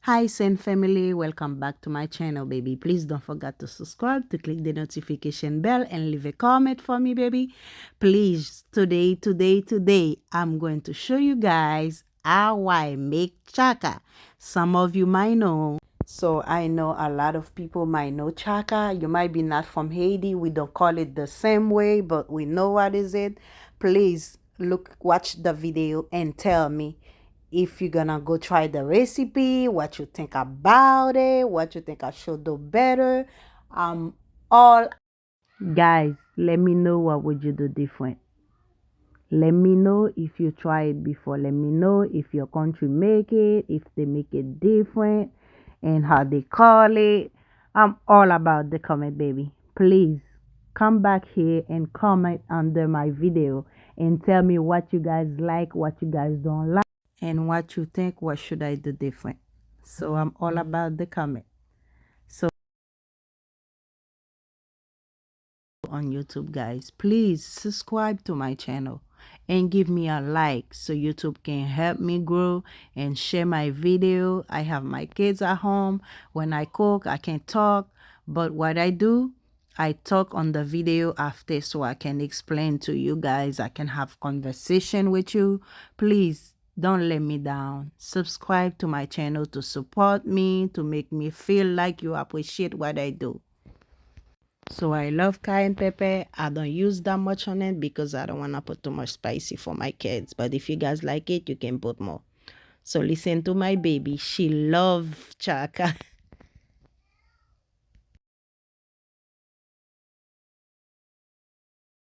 Haitian family, welcome back to my channel, baby. Please don't forget to subscribe, to click the notification bell, and leave a comment for me, baby. Please, today, I'm going to show you guys how I make chaka. Some of you might know. So I know a lot of people might know chaka. You might be not from Haiti. We don't call it the same way, but we know what is it. Please watch the video and tell me if you're gonna go try the recipe, what you think about it, what you think I should do better. All guys, let me know what would you do different. Let me know if you try it before. Let me know if your country make it, if they make it different, and how they call it. I'm all about the comment, baby. Please come back here and comment under my video and tell me what you guys like, what you guys don't like, and what you think, what should I do different. So I'm all about the comment. So on YouTube, guys, please subscribe to my channel and give me a like so YouTube can help me grow and share my video. I have my kids at home. When I cook, I can talk, but what I do, I talk on the video after so I can explain to you guys. I can have conversation with you. Please don't let me down. Subscribe to my channel to support me, to make me feel like you appreciate what I do. So I love cayenne pepper. I don't use that much on it because I don't want to put too much spicy for my kids. But if you guys like it, you can put more. So listen to my baby. She loves chaka.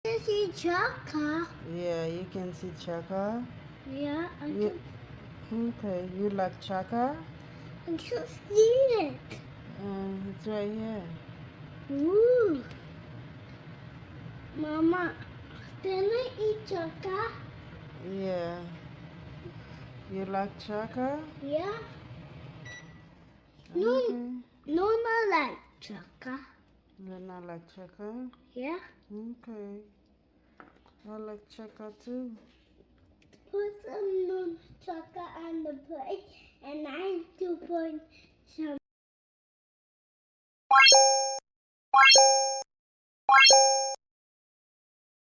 I can see Chaka. Yeah, you can see chaka. Yeah, Okay, you like chaka? I can see it. It's right here. Ooh. Mama, can I eat Chaka? Yeah. You like chaka? Yeah. No, Okay. no, not like Chaka. You not like chaka? Yeah. Okay. I like chaka too. Put some Chaka on the plate, and I have to put some